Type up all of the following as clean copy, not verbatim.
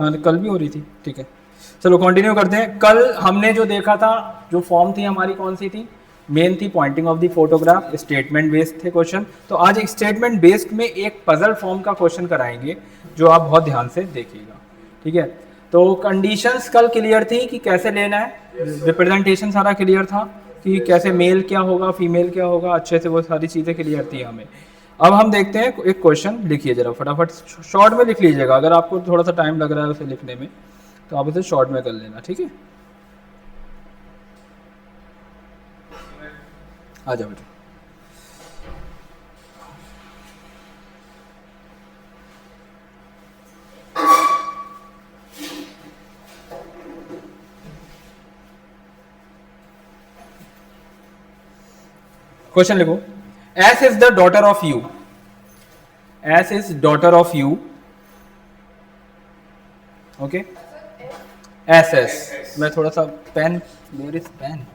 हाँ कल भी हो रही थी, ठीक है। चलो कंटिन्यू करते हैं। कल हमने जो देखा था, जो फॉर्म थी हमारी कौन सी थी, मेन थी pointing of the photograph, statement based थे क्वेश्चन। तो आज एक स्टेटमेंट बेस्ड में एक पजल फॉर्म का क्वेश्चन कराएंगे, जो आप बहुत ध्यान से देखिएगा, ठीक है। तो कंडीशंस कल क्लियर थी कि कैसे लेना है, रिप्रेजेंटेशन सारा क्लियर था कि कैसे मेल क्या होगा, फीमेल क्या होगा, अच्छे से वो सारी चीज़ें क्लियर थी हमें। अब हम देखते हैं, एक क्वेश्चन लिखिए जरा फटाफट, शॉर्ट में लिख लीजिएगा, अगर आपको थोड़ा सा टाइम लग रहा है उसे लिखने में तो आप उसे शॉर्ट में कर लेना, ठीक है। आ जाओ बेटा। क्वेश्चन लिखो। S is the daughter of U, S is daughter of U, okay. S S, मैं थोड़ा सा pen, where is pen,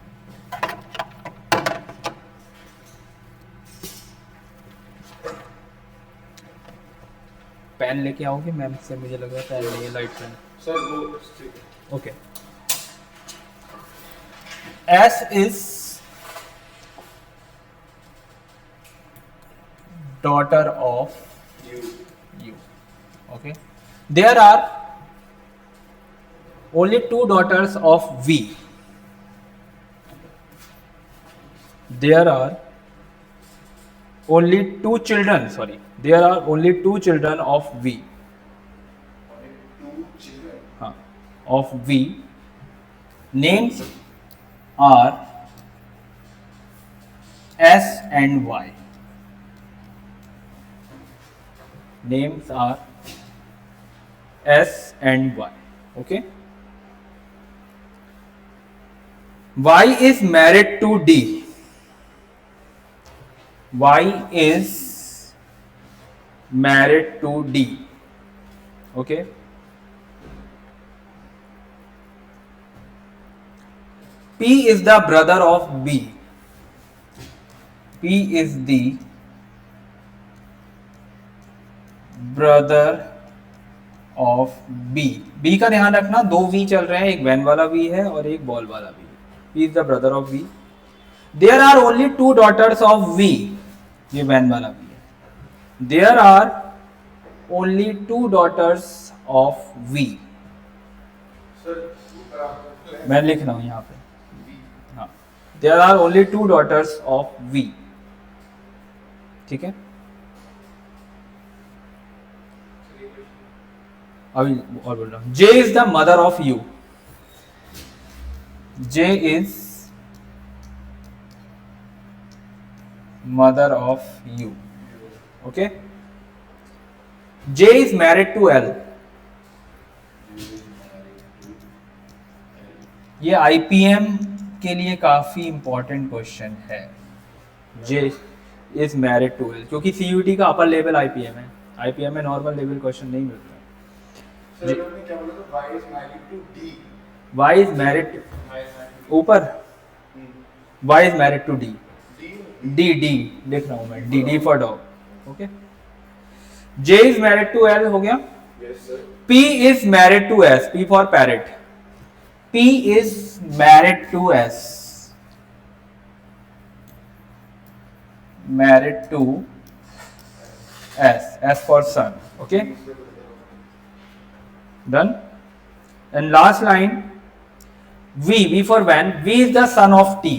pen लेके आओगे मैम से, मुझे लग रहा है पेन नहीं है, लाइट पेन सर वो okay. S is daughter of you, okay. There are only two daughters of V. There are only two children, sorry, there are only two children of V. Of V. Names are S and Y. Names are S and Y, okay. Y is married to D. Y is married to D, okay. P is the brother of B. P is the brother of B. B का ध्यान रखना, दो we चल रहे हैं, एक van वाला V है और एक बॉल वाला वी है। B is the brother of V. There are only two daughters of V, ये वैन वाला वी है। There are only two daughters of V, मैं लिख रहा हूं यहाँ पे, हाँ। There are only two daughters of V, ठीक है। अभी और बोल रहा हूं। J is the mother of U, J is mother of U, okay. J is married to L, ये IPM के लिए काफी इंपॉर्टेंट क्वेश्चन है। J is married to L, क्योंकि CUT का अपर लेवल IPM है, IPM में नॉर्मल लेवल क्वेश्चन नहीं मिलता। क्या बोला था? Y is married to D. Y is married, ऊपर Y is married to D. D D लिख रहा हूं मैं, D D for dog, okay. J is married to L हो गया। Yes sir. P is married to S, P for parrot. P is married to S, married to S, S for son, okay. Done. And last line, V, V for van, V is the son of T.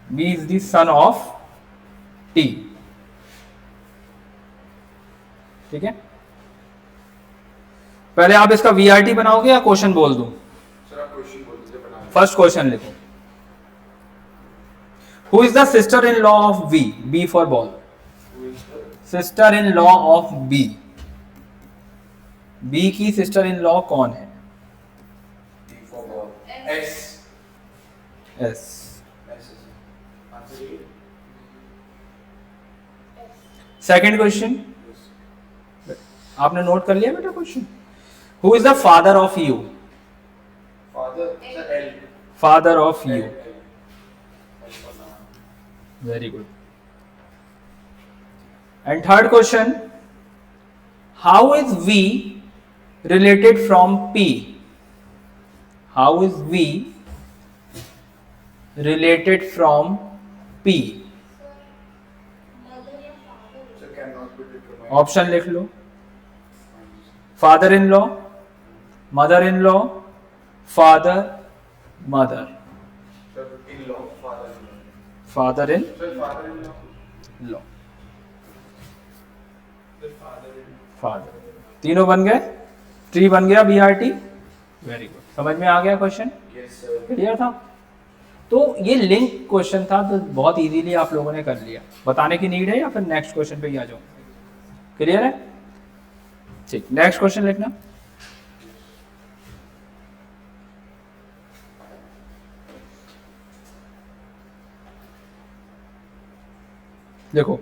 V is the son of T, ठीक है। पहले आप इसका VRT बनाओगे या question बोल दूं? Sir आप क्वेश्चन बोल दीजिए, बना लीजिए। फर्स्ट क्वेश्चन लिखो। Who is the sister-in-law of V? B for ball. Sister in law of B. B की सिस्टर-इन-लॉ कौन है? D for ball. S. S. Second question, आपने नोट कर लिया बेटा question? Who is the father of U? Father sir L. Father of U, very good. And third question, how is V related from P? How is V related from P? So cannot be determined. Option लिख लो. Father in law, mother in law, father, mother. Sir, in-law, father-in-law. Father in Sir, father-in-law. Law, Sir, father-in-law. Father. तीनों बन गए, tree बन गया BRT. Very good. समझ में आ गया क्वेश्चन? Yes, sir. क्लियर था? तो ये लिंक क्वेश्चन था, तो बहुत इजीली आप लोगों ने कर लिया. बताने की नीड है या फिर नेक्स्ट क्वेश्चन पे ही आ जाओ? क्लियर है? ठीक, नेक्स्ट क्वेश्चन लिखना. देखो,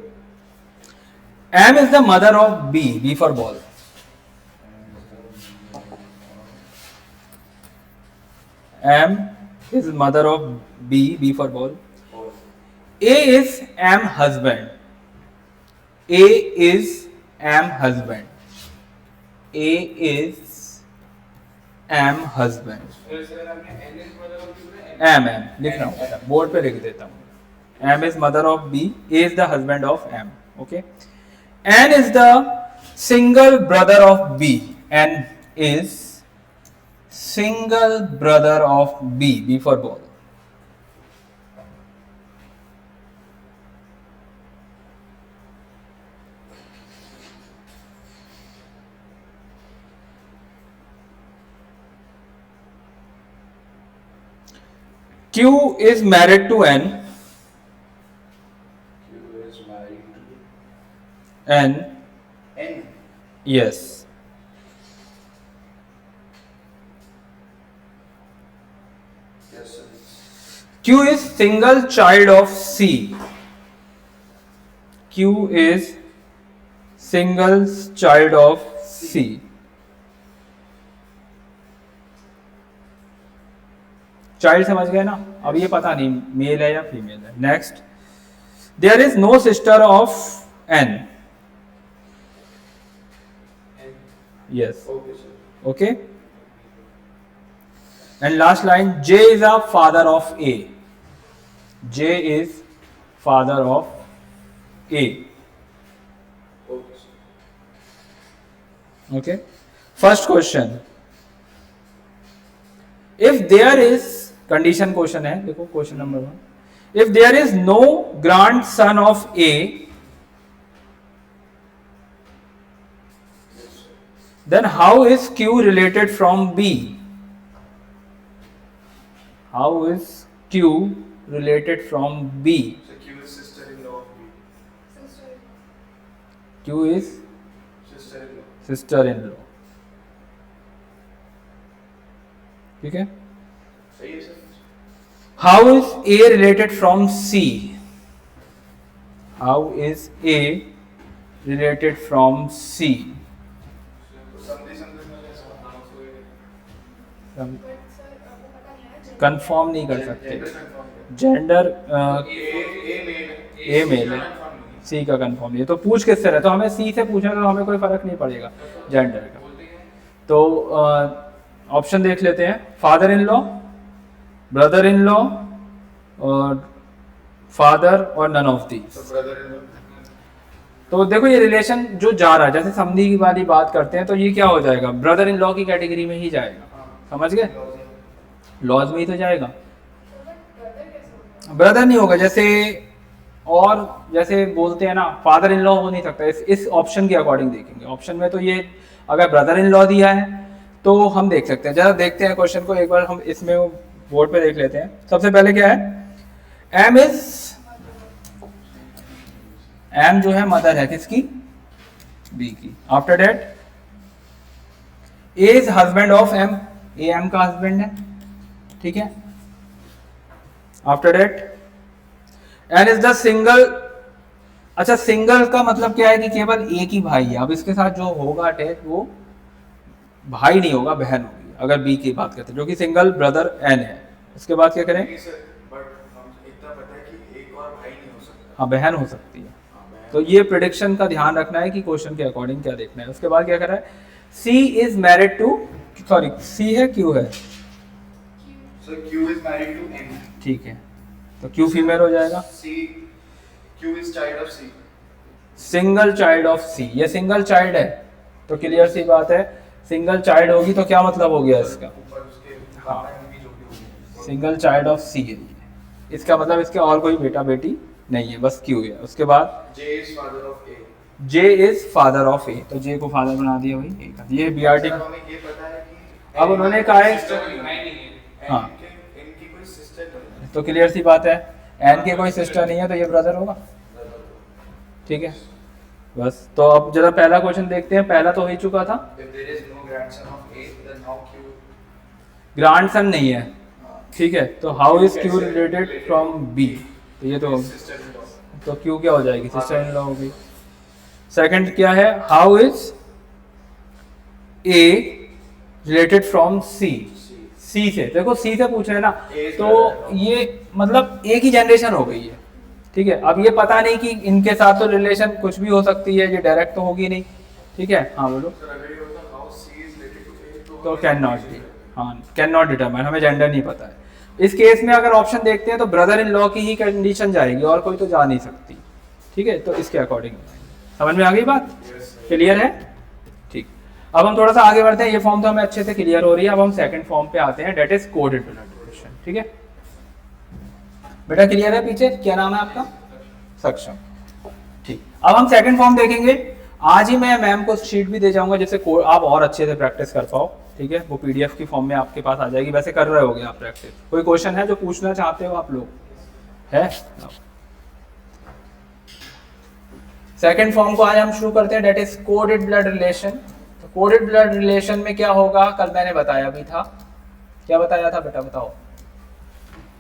M is the mother of B. B for ball. M is mother of B. B for ball. A is M husband. A is M husband. A is M husband. M लिख रहा हूँ, board पे लिख देता हूँ. M is mother of B. A is the husband of M. Okay. N is the single brother of B. N is single brother of B. B for ball. Q is married to N. Q is married to N. N. Yes. Yes, sir. Q is single child of C. Q is single child of C. Child समझ गए ना? अब ये पता नहीं mail है या female है. Next, there is no sister of N. Yes. Okay, sir. Okay. And last line, J is a father of A. J is father of A. Okay, sir. Okay. First question. If there is, condition question है, देखो question number 1. If there is no grandson of A, then how is Q related from B? How is Q related from B? So Q is sister-in-law of B. Q is Sister-in-law. sister-in-law. ठीक है. सही है, sir. How is A related from C? How is A related from C? समझे में ऐसा नाम से confirm नहीं कर सकते. gender confirm है. जेंडर A मेल है, C का कंफर्म नहीं है. तो पूछ किससे रहे? तो हमें C से पूछना, तो हमें कोई फर्क नहीं पड़ेगा जेंडर का. तो ऑप्शन देख लेते हैं. Father in law, brother in law, और फादर और none of the. So brother-in-law. तो देखो ये रिलेशन जो जा रहा है, जैसे समधी वाली बात करते हैं, तो ये क्या हो जाएगा? ब्रदर इन लॉ की कैटेगरी में ही जाएगा. समझ गए? लॉज में ही तो जाएगा. ब्रदर नहीं होगा. जैसे और जैसे बोलते हैं ना, फादर इन लॉ हो नहीं सकता. इस ऑप्शन के अकॉर्डिंग देखेंगे. ऑप्शन में तो ये अगर ब्रदर इन लॉ दिया है तो हम देख सकते हैं. जरा देखते हैं क्वेश्चन को एक बार, हम इसमें बोर्ड पे देख लेते हैं. सबसे पहले क्या है? एम इज, एम जो है मदर है किसकी? बी की. After that A is husband of M. A M का हस्बैंड है. ठीक है. After that N is the single. अच्छा, सिंगल का मतलब क्या है कि केवल एक ही भाई है. अब इसके साथ जो होगा अटैच, वो भाई नहीं होगा, बहन होगी, अगर बी की बात करते हैं, जो कि सिंगल ब्रदर एन है. उसके बाद क्या करें? नहीं सर, बट हम इतना पता है कि एक और भाई नहीं हो सकता. हाँ बहन हो सकती है। तो ये प्रिडिक्शन का ध्यान रखना है कि क्वेश्चन के अकॉर्डिंग क्या देखना है। उसके बाद क्या कर रहा है, C is married to, sorry C है क्यू है, So Q is married to N. ठीक है, तो क्यू फीमेल हो जाएगा। C, Q is child of C. Single child of C, ये सिंगल चाइल्ड है तो क्लियर सी बात है, सिंगल चाइल्ड होगी तो क्या मतलब हो गया इसका, ऊपर उसके हाँ। भी जो भी होगी। सिंगल चाइल्ड ऑफ सी है, इसका मतलब इसके और कोई बेटा बेटी नहीं है, बस क्यू है। उसके बाद J is father of A. J is father of A, तो जे को फादर बना दिया भाई ए का, ये बीआरटी। सर, हमें ये पता है कि अब उन्होंने कहा है हाँ। इनकी कोई सिस्टर नहीं है। तो क्लियर सी बात है, एन के कोई सिस्टर नहीं है तो ये ब्रदर होगा, ठीक है बस। तो अब जरा पहला क्वेश्चन देखते हैं, पहला तो हो ही चुका था, If there is no grandson of A, then how Q? Grandson नहीं है, ठीक है, तो how is Q related from B, तो ये तो Sister in law. तो क्यू क्या हो जाएगी, सिस्टर इन लॉ होगी। सेकंड क्या है, how is A related from C, C से, देखो सी से पूछ रहे हैं ना, तो ये मतलब एक ही जनरेशन हो गई है, ठीक है। अब ये पता नहीं कि इनके साथ तो रिलेशन कुछ भी हो सकती है, ये डायरेक्ट तो होगी नहीं, ठीक है। हाँ बोलो। Sir, अगर ये होता how C is related to A, तो कैन नॉट बी, हाँ कैन नॉट डिटरमाइन, हमें जेंडर नहीं पता है। इस केस में अगर ऑप्शन देखते हैं तो ब्रदर इन लॉ की ही कंडीशन जाएगी और कोई तो जा नहीं सकती, ठीक है, तो इसके अकॉर्डिंग समझ में आ गई बात, क्लियर है, ठीक। अब हम थोड़ा सा आगे बढ़ते हैं, ये फॉर्म तो हमें अच्छे से क्लियर हो रही है, अब हम सेकंड फॉर्म पे आते हैं, that is coded blood relation, ठीक है बेटा, क्लियर है पीछे, क्या नाम है आपका, सक्षम, ठीक। अब हम सेकंड फॉर्म देखेंगे, आज ही मैं मैम को शीट भी दे जाऊंगा जिससे आप और अच्छे से प्रैक्टिस कर पाओ, ठीक है, वो पीडीएफ की फॉर्म में आपके पास आ जाएगी, वैसे कर रहे होगे आप प्रैक्टिस। कोई क्वेश्चन है जो पूछना चाहते हो आप लोग, है? सेकेंड फॉर्म को आज हम शुरू करते हैं, that is coded blood relation. तो कोडेड ब्लड रिलेशन में क्या होगा, कल मैंने बताया भी था, क्या बताया था बेटा बताओ।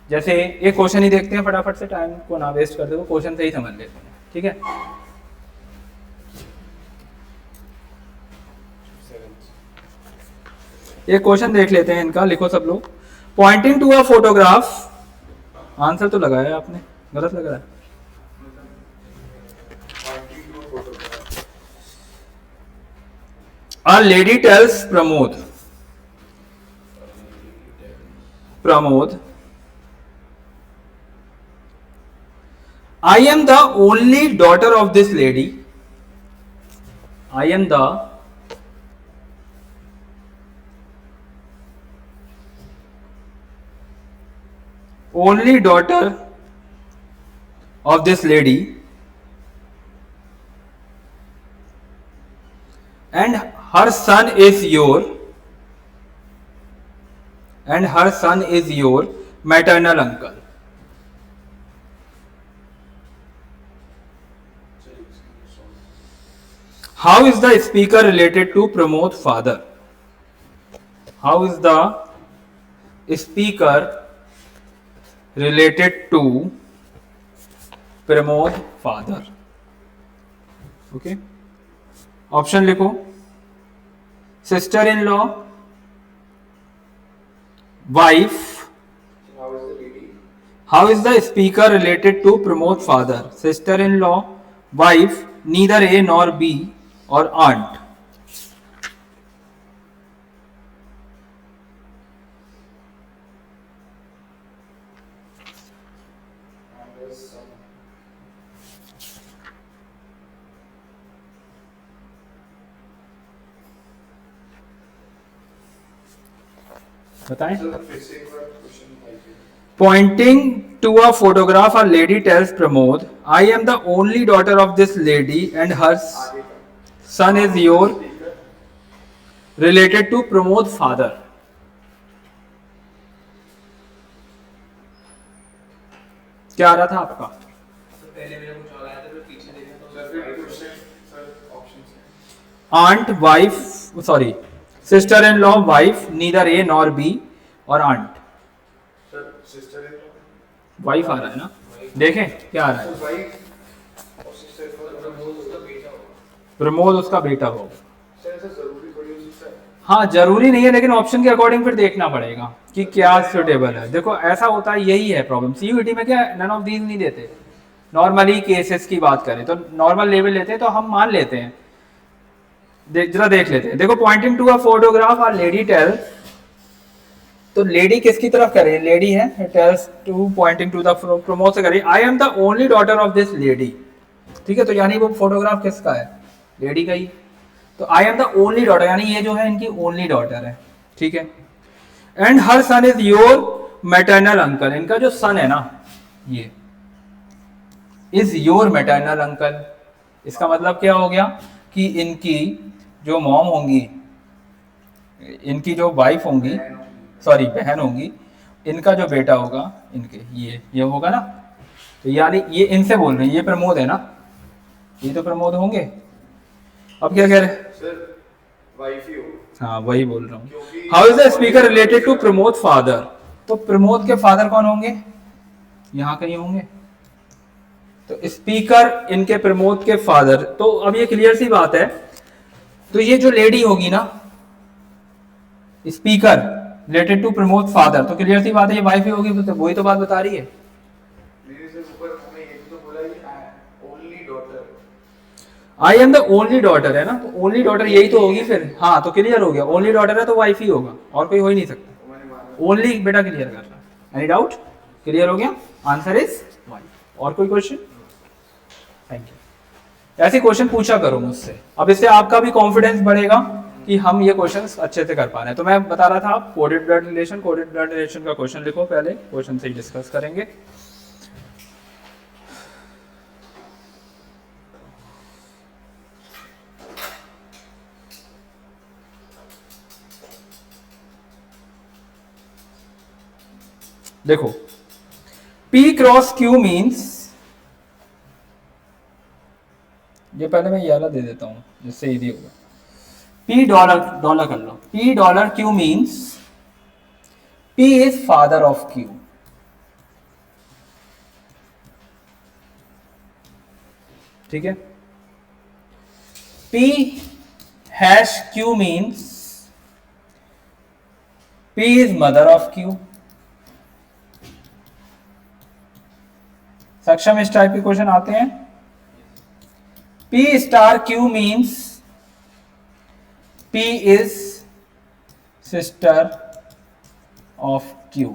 जैसे एक क्वेश्चन ही देखते हैं फटाफट से, टाइम को ना वेस्ट कर दो, क्वेश्चन से ही समझ लेते हैं, ठीक है। एक क्वेश्चन देख लेते हैं इनका, लिखो सब लोग। Pointing to a photograph, answer तो लगाया आपने, गलत लग रहा है। A lady tells Pramod, I am the only daughter of this lady. I am the only daughter of this lady, and her son is your maternal uncle. How is the speaker related to Pramod's father? How is the speaker related to Pramod's father? Okay. Option लिखो, sister in law, wife. How is the speaker related to Pramod father, sister in law, wife, neither A nor B, और aunt. बताएं। Pointing to a photograph, a lady tells Pramod, I am the only daughter of this lady and her son is your related to Pramod's father. क्या आ रहा था आपका? पहले मेरा कुछ और आया था, फिर पीछे देखा तो सर फिर क्वेश्चन सर ऑप्शंस हैं। Aunt, wife, sorry, sister in law, wife, neither A nor B, और aunt. Sir sister in law, wife आ रहा है ना, देखें क्या आ रहा है। वाइफ और सिस्टर इन लॉ, प्रमोद उसका बेटा होगा। प्रमोद उसका बेटा होगा। सर ऐसा जरूरी थोड़ी हो सकता है। हाँ जरूरी नहीं है, लेकिन ऑप्शन के अकॉर्डिंग फिर देखना पड़ेगा कि क्या सुटेबल है। देखो ऐसा होता है, यही है प्रॉब्लम, सीयूईटी में क्या नन ऑफ दीज नहीं देते, नॉर्मली केसेस की बात करें तो नॉर्मल लेवल लेते हैं तो हम मान लेते हैं, जरा देख लेते हैं। देखो पॉइंटिंग टू अ फोटोग्राफ और लेडी टेल्स, तो लेडी किसकी तरफ करे, लेडी है, tells to pointing to the Pramod से करे I am the only daughter of this lady, ठीक है, तो यानी वो फोटोग्राफ किसका है, लेडी का ही, तो आई एम द ओनली डॉटर यानी ये जो है इनकी ओनली डॉटर है, ठीक है। And her son is your maternal uncle, इनका जो सन है ना ये इज योर मैटरनल अंकल, इसका मतलब क्या हो गया कि इनकी जो मॉम होंगी, इनकी जो वाइफ होंगी, सॉरी बहन होंगी, इनका जो बेटा होगा इनके ये होगा ना, तो यानी ये इनसे बोल रहे हैं, ये प्रमोद है ना, ये तो प्रमोद होंगे। अब क्या कह रहे हैं सर वाइफ ही हो, हाँ वही बोल रहा हूँ। How is the speaker related to Pramod father, तो प्रमोद के फादर कौन होंगे, यहाँ कहीं होंगे, तो स्पीकर इनके प्रमोद के फादर, तो अब ये क्लियर सी बात है, तो ये जो लेडी होगी ना speaker related to Pramod father, तो क्लियर सी बात है ये वाइफ ही होगी, तो वही तो बात बता रही है। मेरे से ऊपर हमें ये तो बोला ही only daughter, I am the only daughter है ना, तो ओनली डॉटर यही तो होगी फिर, हाँ तो क्लियर हो गया, ओनली डॉटर है तो वाइफ ही होगा, और कोई हो ही नहीं सकता, मैंने माना। ओनली बेटा क्लियर कर रहा, एनी डाउट, क्लियर हो गया, आंसर इज वाइफ। और कोई क्वेश्चन, थैंक यू। ऐसे क्वेश्चन पूछा करो मुझसे, अब इससे आपका भी कॉन्फिडेंस बढ़ेगा कि हम ये क्वेश्चंस अच्छे से कर पा रहे हैं। तो मैं बता रहा था आप कोडेड ब्लड रिलेशन का क्वेश्चन लिखो, पहले क्वेश्चन से ही डिस्कस करेंगे। देखो P क्रॉस Q मीन्स, ये पहले मैं ये वाला दे देता हूं जिससे इजी होगा। P डॉलर कर लो, P dollar Q means P is father of Q, ठीक है। P hash Q means P is mother of Q। सक्षम इस टाइप के क्वेश्चन आते हैं। P star Q means P is sister of Q,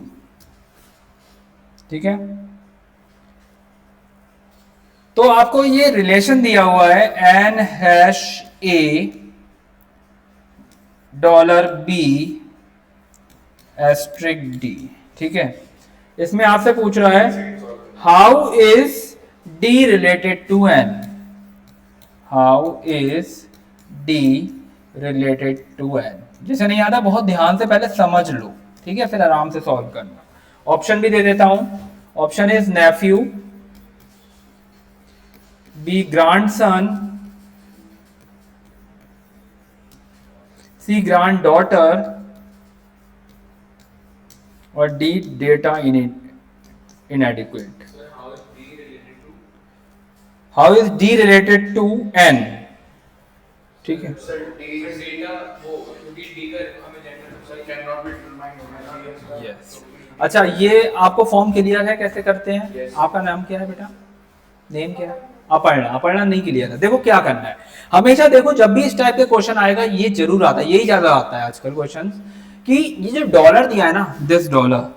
ठीक है। तो आपको ये रिलेशन दिया हुआ है N hash A dollar B asterisk D, ठीक है। इसमें आपसे पूछ रहा है how is D related to N, how is D related to N, जिसे नहीं आता बहुत ध्यान से पहले समझ लो, ठीक है, फिर आराम से सॉल्व करना। ऑप्शन भी दे देता हूं, option is nephew, B grandson, C granddaughter और D data inadequate. How is D related to N, ठीक है। सर डेटा वो क्योंकि डी का हमें gender can not be determined होना चाहिए। यस, अच्छा ये आपको फॉर्म क्लियर है कैसे करते हैं? Yes. आपका नाम क्या है बेटा, नेम क्या है? अपर्णा, अपर्णा नहीं क्लियर है। देखो क्या करना है, हमेशा देखो जब भी इस टाइप के क्वेश्चन आएगा ये जरूर आता है, यही ज्यादा आता है आजकल क्वेश्चन, कि ये जो डॉलर दिया है ना, दिस डॉलर,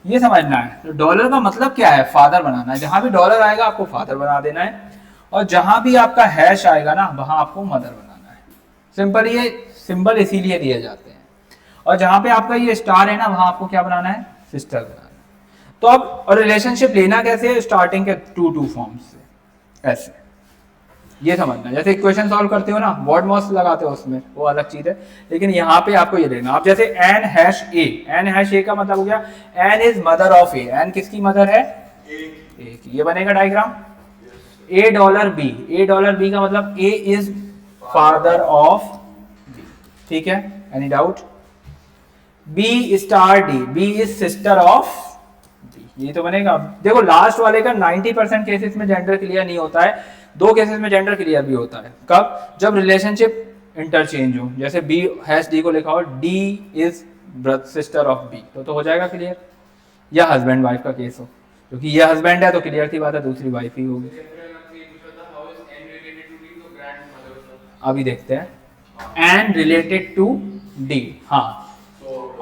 ये समझना है तो डॉलर का मतलब क्या है, फादर बनाना है। जहां भी डॉलर आएगा आपको फादर बना देना है, और जहां भी आपका हैश आएगा ना वहां आपको मदर बनाना है। सिंपल, ये सिंबल इसीलिए दिए जाते हैं। और जहां पे आपका ये स्टार है ना वहां आपको क्या बनाना है, सिस्टर बनाना है। तो अब और रिलेशनशिप लेना कैसे है, स्टार्टिंग के टू फॉर्म्स से, ऐसे ये समझना। जैसे इक्वेशन सॉल्व करते हो ना, वर्ड मॉस लगाते हो उसमें, वो अलग चीज है, लेकिन यहाँ पे आपको ये लेना। आप जैसे N hash A, N hash A का मतलब हो गया N is mother of A, N किसकी मदर है, ए की, ये बनेगा diagram. A dollar B, A dollar B का मतलब A is father of B, ठीक है, any doubt. B star D, B is sister of D, ये तो बनेगा। देखो लास्ट वाले का 90% केसेस में जेंडर क्लियर नहीं होता है, 2 केसेस में जेंडर क्लियर भी होता है। कब, जब रिलेशनशिप इंटरचेंज हो, जैसे बी हैश डी को लिखा हो D is sister of B, तो हो जाएगा क्लियर, या हस्बैंड वाइफ का केस हो। क्योंकि ये हस्बैंड है तो क्लियर सी बात है दूसरी वाइफ ही होगी। अभी देखते हैं एन रिलेटेड टू डी। हाँ,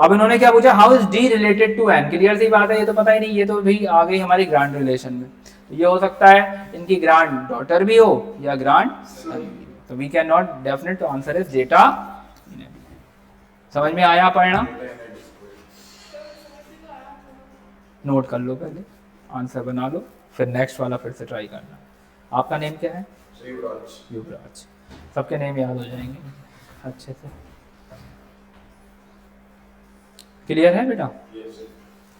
अब इन्होंने क्या पूछा, how is D related to N. Clear सी बात है, ये तो पता ही नहीं, ये तो भी आ गई हमारी ग्रांड रिलेशन में। तो ये हो सकता है इनकी ग्रांड डॉटर भी हो या ग्रांड सन भी हो। तो we can not, definite answer is data. समझ में आया पढ़ना? नोट कर लो, पहले आंसर बना लो, फिर नेक्स्ट वाला फिर से ट्राई करना। आपका नेम क्या है? युवराज। सबके नेम याद हो जाएंगे अच्छे से। क्लियर है बेटा?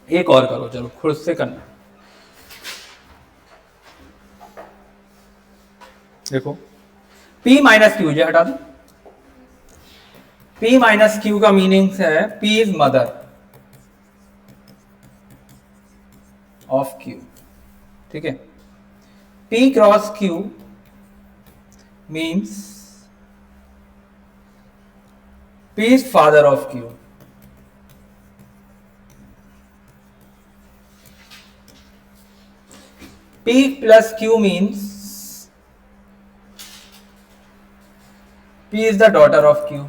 एक और करो, चलो खुद से करना। देखो P माइनस क्यू, ये हटा दो। P माइनस क्यू का मीनिंग है P is mother of Q, ठीक है। P cross Q means P is father of Q। P plus Q means P is the daughter of Q.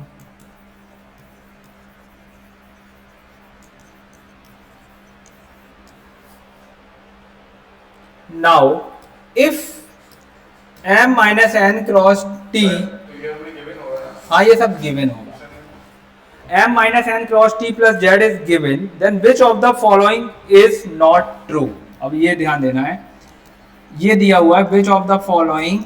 Now, if M minus N cross T, हाँ ये सब given होगा, M minus N cross T plus Z is given, then which of the following is not true? अब ये ध्यान देना है, ये दिया हुआ है which of the following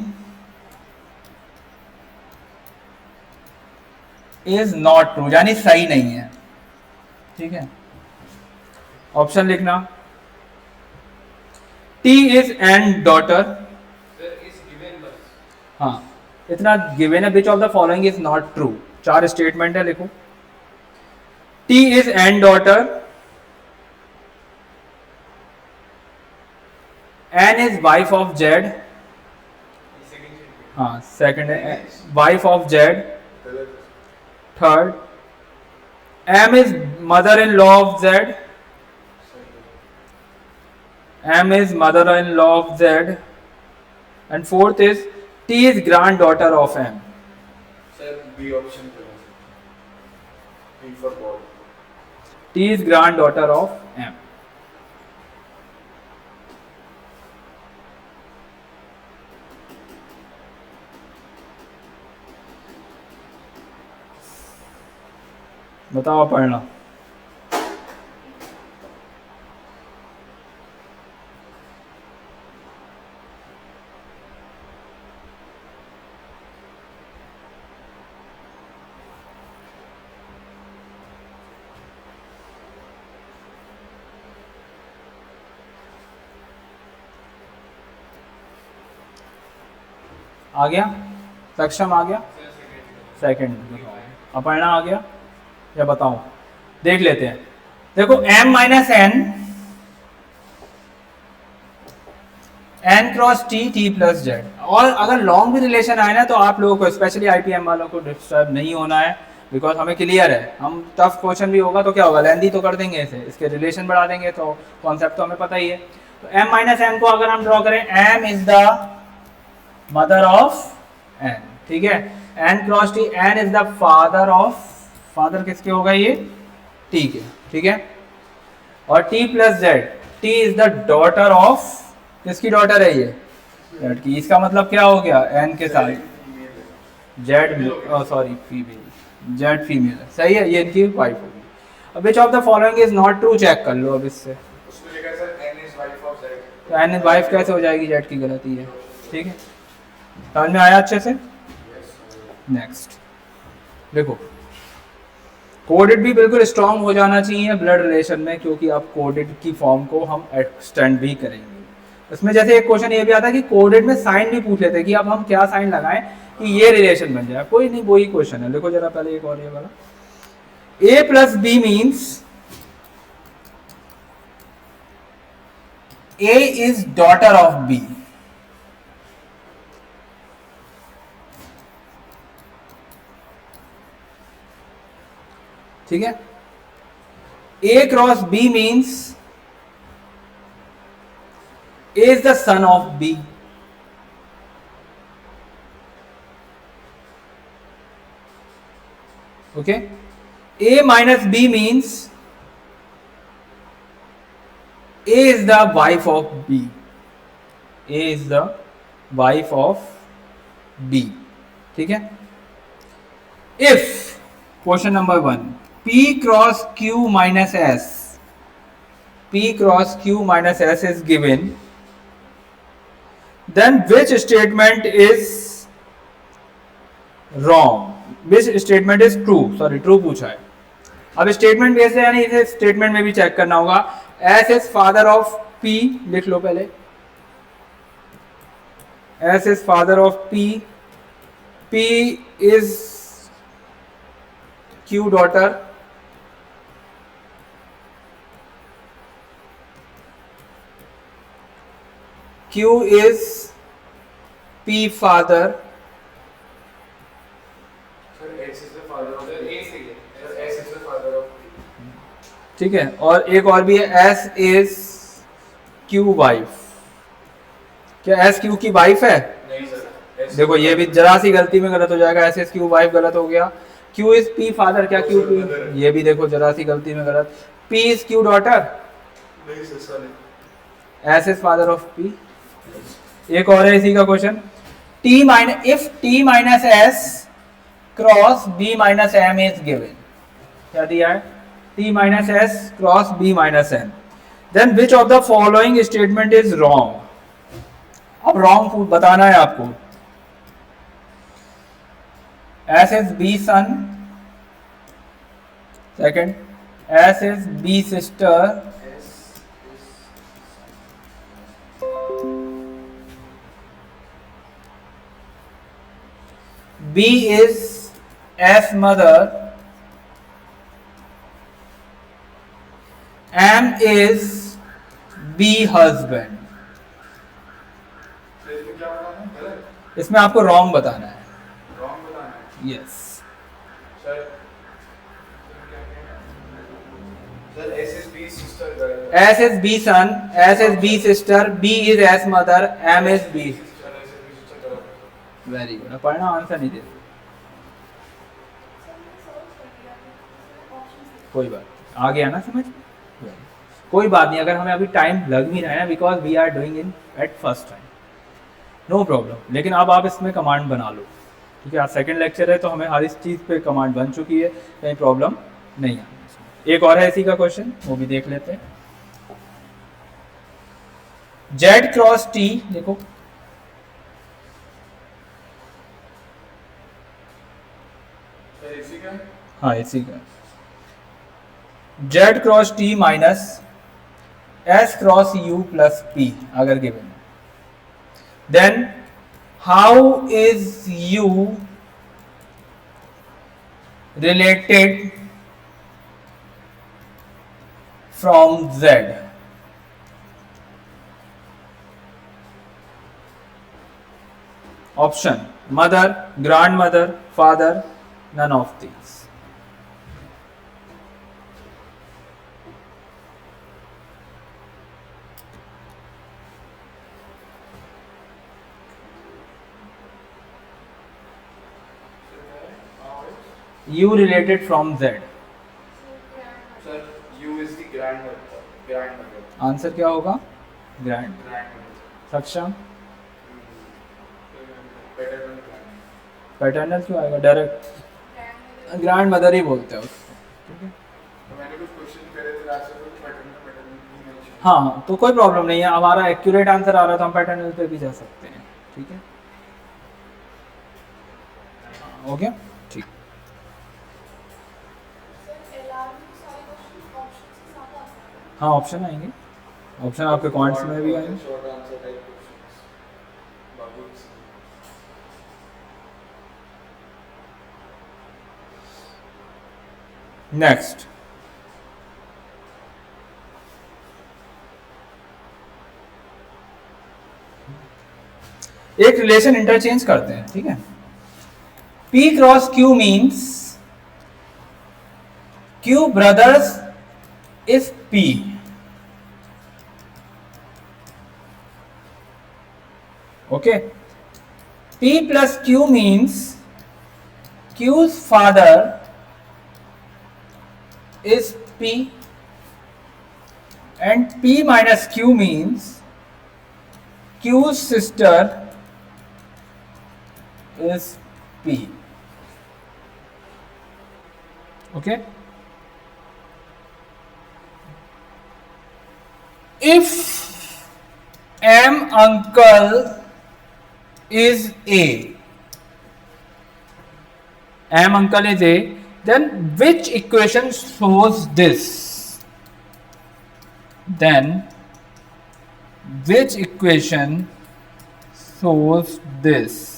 is not true, यानी सही नहीं है, ठीक है। ऑप्शन लिखना, T is and daughter, हाँ इतना गिवन है, which of the following is not true, 4 statement है, लिखो। T is and daughter, N is wife of Z, हाँ सेकंड है wife of Z, third M is mother in law of Z, M is mother in law of Z, and fourth is T is granddaughter of M. Sir, B option करो। B for ball. T is granddaughter of M. बताओ पढ़ना। आ गया? सक्षम आ गया? Second Aparna आ गया या बताऊं? देख लेते हैं। देखो M minus N, N cross T, T plus Z, और अगर लॉन्ग भी रिलेशन आए ना तो आप लोगों को, स्पेशली IPM वालों को डिस्टर्ब नहीं होना है, बिकॉज हमें क्लियर है, हम टफ क्वेश्चन भी होगा तो क्या होगा, लेंदी तो कर देंगे इसे, इसके रिलेशन बढ़ा देंगे, तो कॉन्सेप्ट तो हमें पता ही है। तो M माइनस N को अगर हम ड्रॉ करें, M is the mother of N, ठीक है। N cross T, N is the father of, father किसके होगा ये, T के, ठीक है। और T plus Z, T is the daughter of, किसकी डॉटर है ये, Z की। इसका मतलब क्या हो गया, N के साथ Z, sorry female, Z female है, सही है, ये इनकी वाइफ होगी। अब which of the following is not true, check कर लो अब इससे। उसमें लिखा है sir N is wife of Z। तो N वाइफ कैसे हो जाएगी, Z की गलती है, ठीक है। समझ में आया अच्छे से? नेक्स्ट देखो, कोडेड भी बिल्कुल स्ट्रांग हो जाना चाहिए ब्लड रिलेशन में, क्योंकि अब कोडेड की फॉर्म को हम एक्सटेंड भी करेंगे। इसमें जैसे एक क्वेश्चन ये भी आता है कि कोडेड में साइन भी पूछ लेते हैं कि अब हम क्या साइन लगाएं कि ये रिलेशन बन जाए। कोई नहीं, वही क्वेश्चन है, देखो जरा पहले एक और ये वाला, A plus B means A is daughter of B, ठीक है। A cross B means A is the son of B. Okay, A minus B means A is the wife of B. A is the wife of B. ठीक है. If question number 1, P cross Q minus S, P cross Q minus S is given, then which statement is wrong? Which statement is true? Sorry, true पूछा है. अब statement base है, यानी इसे statement में भी चेक करना होगा. S is father of P, लिख लो पहले. S is father of P. P is Q daughter. Q is P father. Sir, S is the father of A. Sir, S is the father of P. ठीक है. और एक और भी है, S is Q wife. क्या S Q की wife है? नहीं सर. देखो ये भी जरा सी गलती में गलत हो जाएगा. S is Q वाइफ गलत हो गया. Q is P father, क्या Q P? ये भी देखो जरा सी गलती में गलत. P is Q daughter. नहीं sir, sorry. S is father of P. एक और है इसी का question. if T minus S cross B minus M is given, क्या दिया है? T minus S cross B minus M, then which of the following statement is wrong? अब wrong बताना है आपको. S is B son. Second, S is B sister. B is S mother. M is B husband. तो इसमें क्या बताना है? गलत. इसमें आपको wrong बताना है. Wrong बताना है. Yes. Sir, sir S is B sister. S is B son. S is B sister. B is S mother. M is B. Sir, S is B sister गलत. Very good. पढ़ना, answer नहीं देते. कोई बात, आ गया ना समझ. कोई बात नहीं, अगर हमें अभी टाइम लग भी रहा है ना, because we are doing in at first time, no problem. लेकिन अब आप इसमें कमांड बना लो. ठीक है, आज सेकंड लेक्चर है तो हमें हर इस चीज़ पे कमांड बन चुकी है, कहीं प्रॉब्लम नहीं है. एक और है इसी का क्वेश्चन, वो भी देख लेते हैं. Z क्रॉस T, देखो सर इसी का. हाँ इसी का. Z cross T minus S cross U plus P अगर गिवन है, then how is U related from Z? Option: mother, grandmother, father, none of these. U related from Z. Sir U is the grandmother. Answer क्या होगा? Grand. Grandmother. Saksham, Paternal grandmother. Paternal क्यों आएगा? Direct grand mother ही बोलते हैं उसको. ठीक है, तो मैंने कुछ क्वेश्चन करे थे लास्ट में, पैटर्नल नहीं मेंशन. हाँ तो कोई प्रॉब्लम नहीं है, हमारा एक्यूरेट आंसर आ रहा था, हम पैटर्नल पे भी जा सकते हैं. ठीक है, हो गया. ठीक. हाँ ऑप्शन आएंगे, ऑप्शन आपके कमेंट्स में भी आएंगे. Short answer type questions. बाकी नेक्स्ट, एक रिलेशन इंटरचेंज करते हैं. ठीक है, P cross Q means Q brothers is P. Okay, P plus Q means Q's father is P and P minus Q means Q's sister is P. Okay, if M uncle is A, M uncle is A, then which equation shows this? Then which equation shows this?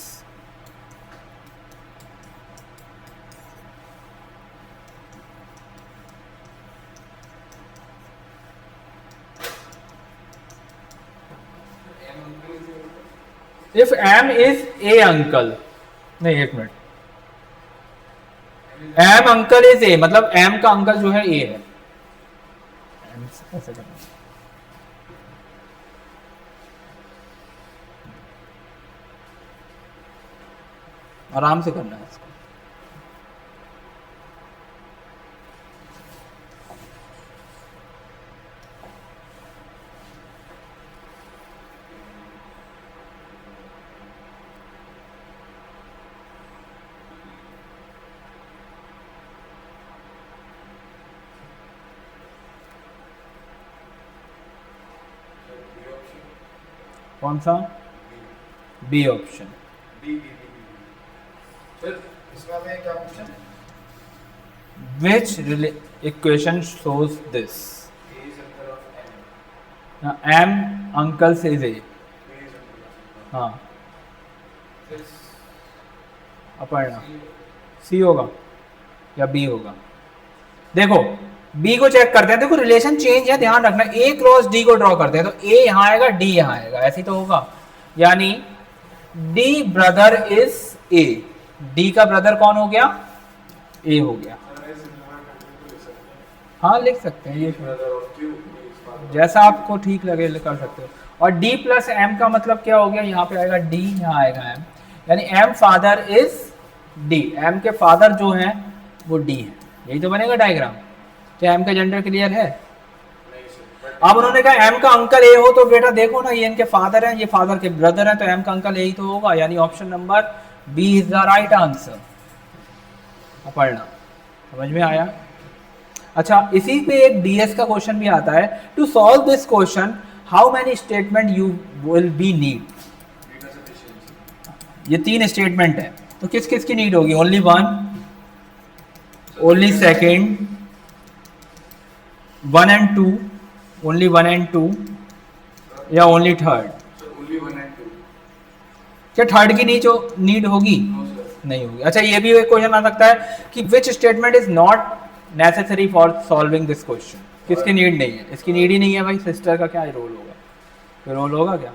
If M is A uncle, नहीं एक minute, M uncle is A मतलब M का uncle जो है A है, ऐसे करना, आराम से करना है इसको। कौन सा? B option. Which equation shows this? M uncle says A। हाँ, अपर्णा सी होगा या बी होगा? देखो बी को चेक करते हैं, देखो रिलेशन चेंज है, ध्यान रखना। ए क्रॉस डी को ड्रॉ करते हैं तो ए यहां आएगा, डी यहां आएगा, ऐसे तो होगा। यानी D brother is a, D का ब्रदर कौन हो गया? ए हो गया। हाँ लिख सकते हैं, ये जैसा आपको ठीक लगे कर सकते हो। और डी प्लस एम का मतलब क्या हो गया? यहाँ पे आएगा डी, यहाँ आएगा एम, यानी M father is D, M के फादर जो हैं वो डी है। यही तो बनेगा डायग्राम। क्या एम का जेंडर क्लियर है? अब उन्होंने कहा एम का अंकल ए हो, तो बेटा देखो ना, ये इनके फादर हैं, ये फादर के ब्रदर हैं, तो एम का अंकल ए ही तो होगा, यानी option number B is the right answer. Aparna समझ में आया? अच्छा, इसी पे एक डीएस का क्वेश्चन भी आता है। To solve this question how many statement you will be need? ये 3 स्टेटमेंट है, तो किस किस की नीड होगी? Only one, only second, 1 and 2, only 1 and 2, या ओनली थर्ड? क्या थर्ड की नीड होगी? नहीं होगी। अच्छा, ये भी एक क्वेश्चन आ सकता है कि विच statement is not necessary for solving this question? किसकी नीड नहीं है? इसकी नीड ही नहीं है भाई, सिस्टर का क्या रोल होगा? कोई रोल होगा क्या?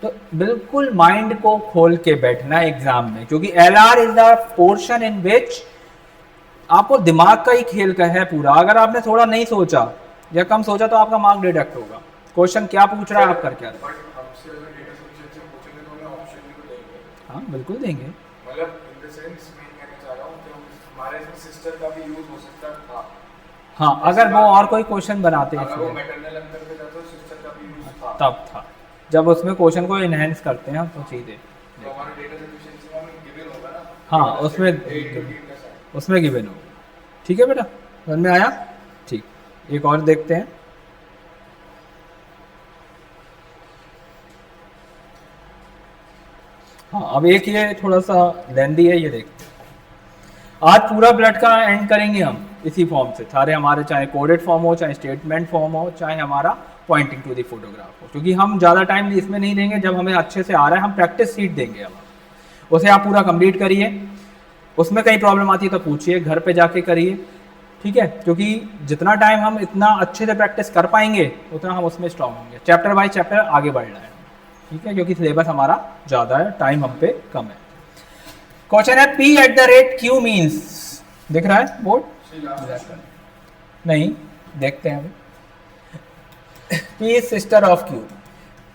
तो बिल्कुल माइंड को खोल के बैठना एग्जाम में, क्योंकि LR is the portion in which आपको दिमाग का ही खेल का है पूरा। अगर आपने थोड़ा नहीं सोचा या कम सोचा तो आपका मार्क डिडक्ट होगा। क्वेश्चन क्या पूछ रहा है, आप कर क्या रहे? हाँ बिल्कुल देंगे। हाँ, अगर वो और कोई क्वेश्चन बनाते हैं तब था, जब उसमें क्वेश्चन को इनहेंस करते हैं तो चीजें, हाँ उसमें गिवन होगा। ठीक है बेटा, समझ में आया? ठीक, एक और देखते हैं। हाँ, अब एक ये थोड़ा सा लेंदी है, ये देखते हैं। आज पूरा ब्लड का एंड करेंगे हम इसी फॉर्म से, सारे हमारे, चाहे कोडेड फॉर्म हो, चाहे स्टेटमेंट फॉर्म हो, चाहे हमारा पॉइंटिंग टू द फोटोग्राफ हो, क्योंकि हम ज़्यादा टाइम इसमें नहीं देंगे। जब हमें अच्छे से आ रहा है हम प्रैक्टिस सीट देंगे, हम उसे आप पूरा कंप्लीट करिए। उसमें कहीं प्रॉब्लम आती है तो पूछिए, घर पे जाके करिए, ठीक है? क्योंकि जितना टाइम हम इतना अच्छे से प्रैक्टिस कर पाएंगे उतना हम उसमें स्ट्रॉन्ग होंगे। चैप्टर बाय चैप्टर आगे बढ़ना है, ठीक है? क्योंकि सिलेबस हमारा ज़्यादा है, टाइम हम पे कम है। क्वेश्चन है P@Q मीन्स, दिख रहा है बोर्ड? नहीं, देखते हैं अभी। P is sister of Q।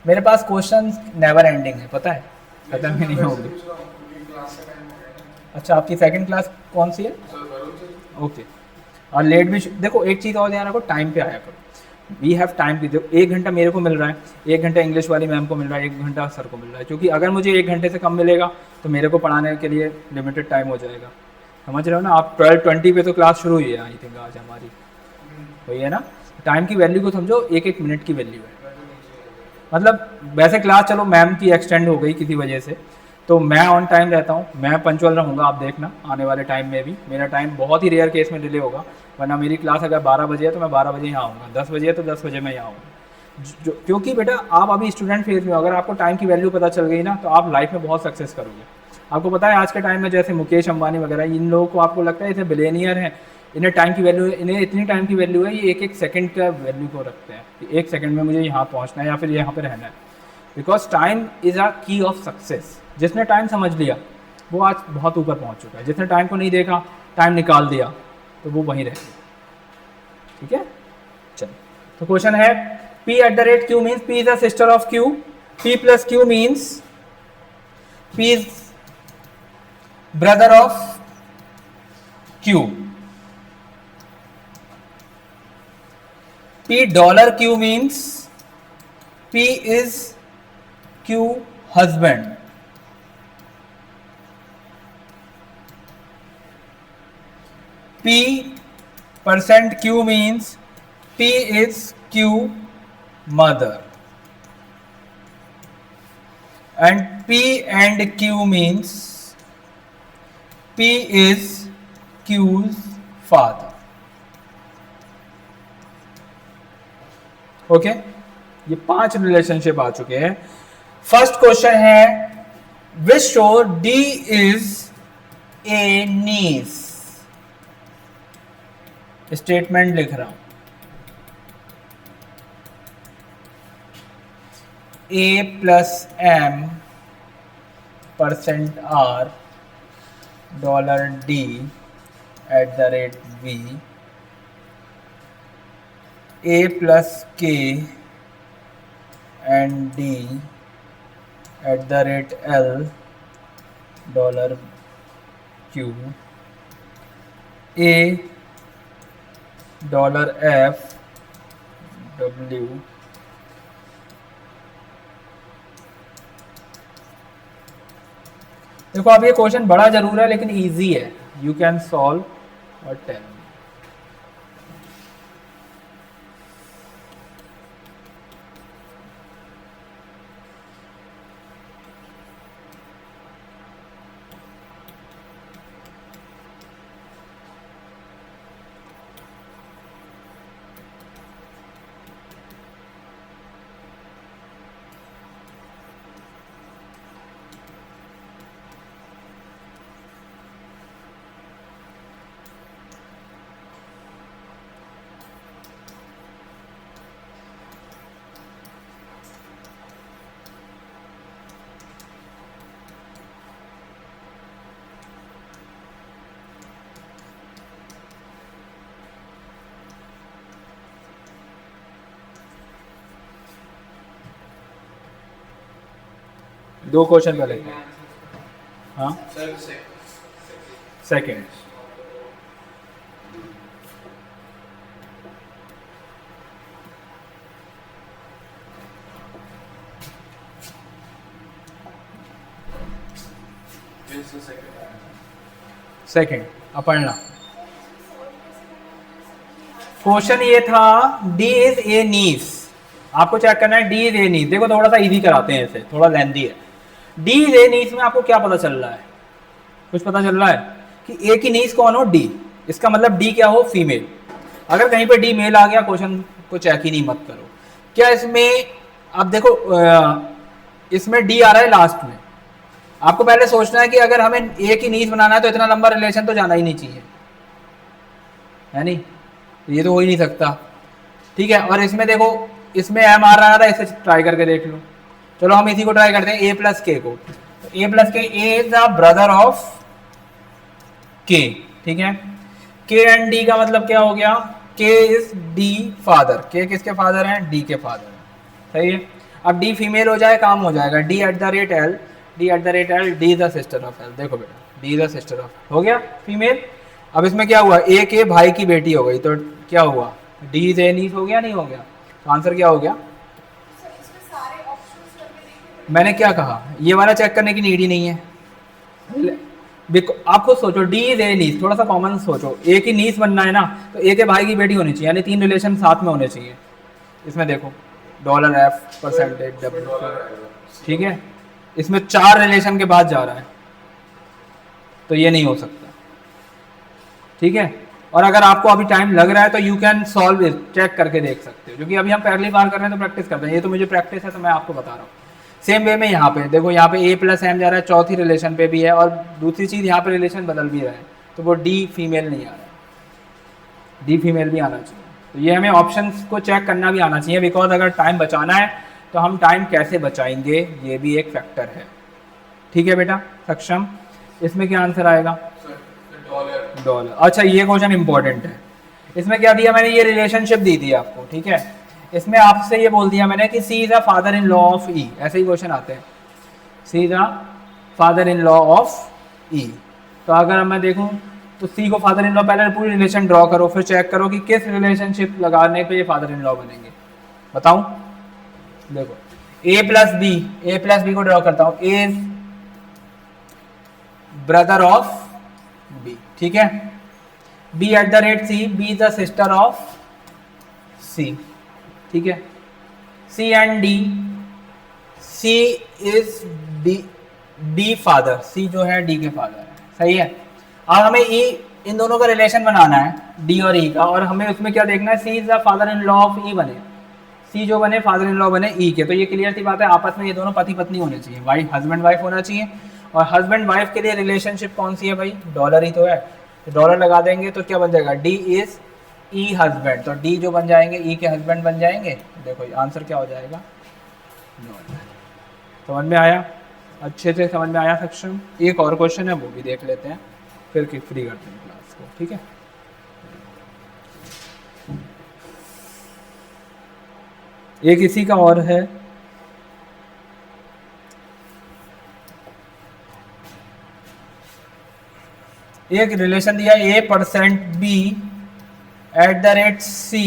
मेरे पास क्वेश्चन नेवर एंडिंग है, पता है? खत्म ही नहीं होगी। पूछ रहा हूँ क्योंकि क्लास का टाइम हो गया ना। अच्छा, आपकी सेकंड क्लास कौन सी है? Sir Varun sir. ओके। और लेट भी देखो, एक चीज़ और ध्यान रखो, टाइम पे आया करो। वी हैव टाइम की, देखो 1 घंटा मेरे को मिल रहा है, 1 घंटा इंग्लिश वाली मैम को मिल रहा है, 1 घंटा सर को मिल रहा है, क्योंकि अगर मुझे 1 घंटे से कम मिलेगा तो मेरे को पढ़ाने के लिए लिमिटेड टाइम हो जाएगा। समझ रहे हो ना आप? 12:20 पे तो क्लास शुरू हुई है आई थिंक आज हमारी, वही है ना। टाइम की वैल्यू को समझो, 1-1 मिनट की वैल्यू है। मतलब वैसे क्लास चलो मैम की एक्सटेंड हो गई किसी वजह से, तो मैं ऑन टाइम रहता हूँ, मैं पंचुअल रहूँगा। आप देखना आने वाले टाइम में भी मेरा टाइम बहुत ही रेयर केस में डिले होगा, वरना मेरी क्लास अगर 12 बजे है तो मैं 12 बजे यहाँ आऊँगा, 10 बजे है तो 10 बजे मैं यहाँ आऊँगा। क्योंकि बेटा आप अभी स्टूडेंट फेज में हो, अगर आपको टाइम की वैल्यू पता चल गई ना तो आप लाइफ में बहुत सक्सेस करोगे। आपको पता है आज के टाइम में जैसे मुकेश अंबानी वगैरह, इन लोगों को आपको लगता है इतने बिलियनियर हैं, इन्हें टाइम की वैल्यू, इन्हें इतनी टाइम की वैल्यू है, ये 1-1 सेकंड का वैल्यू को रखते हैं कि 1 सेकंड में मुझे यहाँ पहुँचना है या फिर यहाँ पर रहना है। बिकॉज टाइम इज़ अ की ऑफ सक्सेस। जिसने टाइम समझ लिया वो आज बहुत ऊपर पहुँच चुका है, जिसने टाइम को नहीं देखा, टाइम निकाल दिया, तो वो वहीं रह गया। ठीक है, चलो तो क्वेश्चन है P@Q means P is a sister of Q, P plus Q means P is brother of Q, P$Q means P is Q husband, P%Q means P is Q mother, and P and Q means P is Q's father. Okay ये 5 relationship आ चुके हैं। First question है which show D is a niece. Statement लिख रहा हूं, A+M %R $D @V, A+K and D @L $Q, A$F W, देखो अब ये क्वेश्चन बड़ा जरूर है लेकिन इजी है, यू कैन सॉल्व और टेल। दो क्वेश्चन पहले, हाँ सर सेकंड, सेकंड अपना क्वेश्चन ये था डी इज ए नीस। आपको चेक करना है डी इज ए नीस। देखो थोड़ा सा इजी कराते हैं इसे, थोड़ा लेंथी है। डी इज ए नीस में आपको क्या पता चल रहा है? कुछ पता चल रहा है कि ए की नीस कौन हो? डी। इसका मतलब डी क्या हो? फीमेल। अगर कहीं पे डी मेल आ गया क्वेश्चन को चेक ही नहीं मत करो। क्या इसमें अब देखो इसमें डी आ रहा है लास्ट में। आपको पहले सोचना है कि अगर हमें ए की नीस बनाना है तो इतना लंबा रिलेशन तो जाना ही नहीं चाहिए, है नहीं? ये तो हो ही नहीं सकता, ठीक है। और इसमें देखो इसमें एम आ रहा था, इसे ट्राई करके देख लो। चलो हम इसी को ट्राई करते हैं, ए प्लस के को। ए प्लस के, ए इज द ब्रदर ऑफ के, ठीक है। के एंड डी का मतलब क्या हो गया? के इज डी फादर। के किसके फादर हैं? डी के फादर, सही है। अब डी फीमेल हो जाए काम हो जाएगा। D @L D@L, D is the sister of L। देखो बेटा, D is the sister of, हो गया फीमेल। अब इसमें क्या हुआ, A के भाई की बेटी हो गई, तो क्या हुआ, D इज ए नीस हो गया, नहीं हो गया? तो आंसर क्या हो गया? सर इसमें सारे ऑप्शंस करके देखिए। मैंने क्या कहा, ये वाला चेक करने की नीड ही नहीं है। आप खुद सोचो, डी इज ए नीस, थोड़ा सा कॉमन सोचो, ए की नीस बनना है ना, तो ए के भाई की बेटी होनी चाहिए, यानी 3 रिलेशन साथ में होने चाहिए। इसमें देखो $F परसेंटेज W, ठीक है, इसमें 4 रिलेशन के बाद जा रहा है, तो ये नहीं हो सकता, ठीक है। और अगर आपको अभी टाइम लग रहा है तो you can solve it, check करके देख सकते हो, क्योंकि अभी हम पहली बार कर रहे हैं तो प्रैक्टिस करते हैं, ये तो मुझे प्रैक्टिस है तो मैं आपको बता रहा हूँ। सेम वे में यहाँ पे देखो, यहाँ पे A + M जा रहा है, चौथी रिलेशन पे भी है, और दूसरी चीज़ यहाँ पे रिलेशन बदल भी रहा है, तो वो D फीमेल नहीं आ रहा है, D फीमेल भी आना चाहिए। तो ये हमें ऑप्शंस को चेक करना भी आना चाहिए, बिकॉज अगर टाइम बचाना है तो हम टाइम कैसे बचाएंगे, ये भी एक फैक्टर है, ठीक है बेटा। सक्षम, इसमें क्या आंसर आएगा? $। अच्छा, ये क्वेश्चन इंपॉर्टेंट है। इसमें क्या दिया मैंने, ये रिलेशनशिप दी थी आपको, ठीक है। इसमें आपसे ये बोल दिया मैंने कि C is a father in law of E, ऐसे ही क्वेश्चन आते हैं, C is a father in law of E. तो अगर मैं देखूं तो सी को फादर इन लॉ, पहले पूरी रिलेशन ड्रॉ करो, फिर चेक करो कि किस रिलेशनशिप लगाने पे ये फादर इन लॉ बनेंगे, बताऊं? देखो A + B को ड्रॉ करता हूं, A is brother of B, ठीक है। B@C, B is the sister of C, ठीक है। C and D, C is D father, C जो है D के फादर है, सही है। अब हमें E, इन दोनों का रिलेशन बनाना है, D और E का, और हमें उसमें क्या देखना है, C is the father in law of E बने, C जो बने फादर इन लॉ बने E के, तो ये क्लियर सी बात है, आपस में ये दोनों पति पत्नी होने चाहिए, वाइफ हस्बैंड वाइफ होना चाहिए। और हस्बैंड वाइफ के लिए रिलेशनशिप कौन सी है भाई, डॉलर ही तो है, तो डॉलर लगा देंगे तो क्या बन जाएगा, D इज E हस्बैंड, तो D जो बन जाएंगे E के हस्बैंड बन जाएंगे। देखो आंसर क्या हो जाएगा, डॉलर। समझ में आया, अच्छे से समझ में आया सक्षम। एक और क्वेश्चन है, वो भी देख लेते हैं, फिर फ्री करते हैं क्लास को, ठीक है। एक इसी का और है, एक रिलेशन दिया A% B @C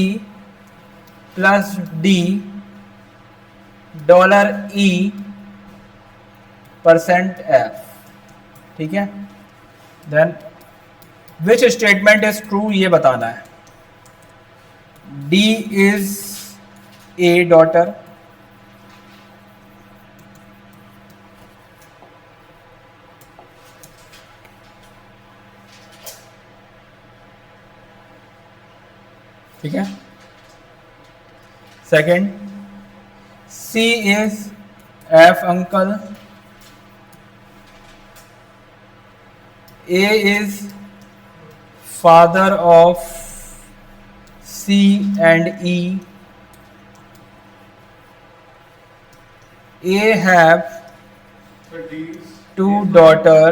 + D $E %F, ठीक है। Then which statement is true, ये बताना है। D इज A डॉटर, ठीक है। Second, C is F uncle, A is father of C and E, A have 2 daughter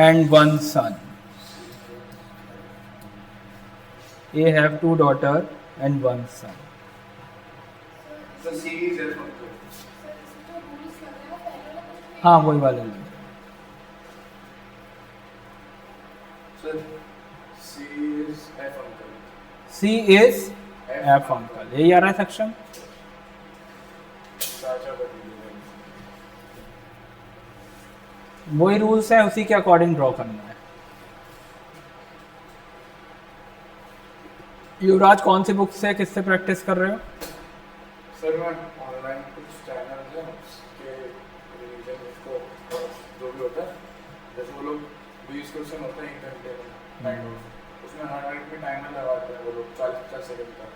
and 1 son. A have 2 daughter and 1 son. So C is F uncle. Sir इसमें जो rules लग रहा है पहले वाला question हाँ वही वाले लोग। Sir, C is F uncle. C is F uncle, यही आ रहा है सक्षम। चाचा का delivery. वही रूल्स है, उसी के अकॉर्डिंग ड्रॉ करना है। युवराज कौन सी बुक से किससे प्रैक्टिस कर रहे हो? सर मैं ऑनलाइन कुछ चैनल है उसके रिवीजन उसको जो भी होता है, जैसे वो लोग 20 क्वेश्चन होते हैं 1 घंटे में, kind of. उसमें 100 में टाइमर लगाते हैं वो लोग 40-50 सेकंड का,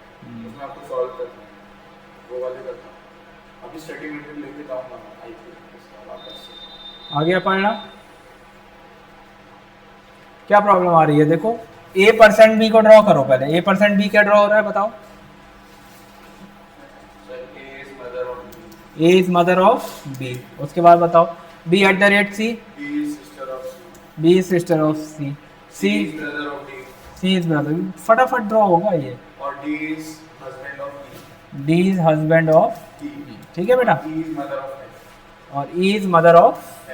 उसमें आपको सॉल्व करना है, वो वाले करता हूँ। अभी स्टडी मटेरियल लेके जाऊँगा मैं IQ इसका वापस से। आ गया पढ़ना? क्या प्रॉब्लम आ रही है? देखो A% B को ड्रॉ करो पहले। A% B क्या ड्रॉ हो रहा है बताओ? Sir A is mother of B. A is mother of B। उसके बाद बताओ B@C, B is sister of C. B is sister of C, C C is brother of D. C is brother. फटाफट draw होगा ये। और D is husband of E. D is husband of E. ठीक है बेटा, E is mother of F. और E is mother of F.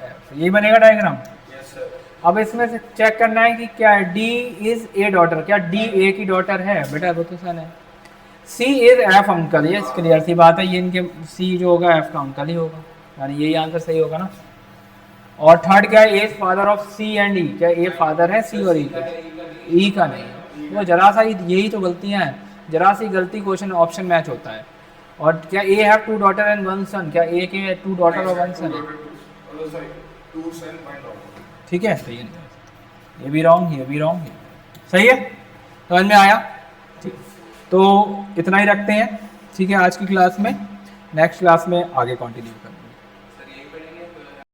F, यही बनेगा डायग्राम। Yes sir. अब इसमें से चेक करना है कि क्या है, D इज ए डॉटर, क्या D ए की डॉटर है बेटा, वो तो सन है। C इज एफ अंकल, ये क्लियर सी बात है, ये इनके C जो होगा एफ का अंकल ही होगा, यानी यही आंसर सही होगा ना। और थर्ड क्या है, a father of C and E, क्या ए फादर है C और E का? E का नहीं, वो जरा सा यही तो गलतियां हैं, जरा सी गलती क्वेश्चन ऑप्शन मैच होता है। और क्या ए हैव 2 डॉटर एंड 1 सन, क्या ए के 2 डॉटर और 1 सन है? Sorry, 2 son 1 daughter. ठीक है, सही है, ये भी रॉन्ग, ये भी रॉन्ग है, सही है, समझ में आया? ठीक, तो इतना ही रखते हैं, ठीक है आज की क्लास में, नेक्स्ट क्लास में आगे कंटिन्यू करेंगे।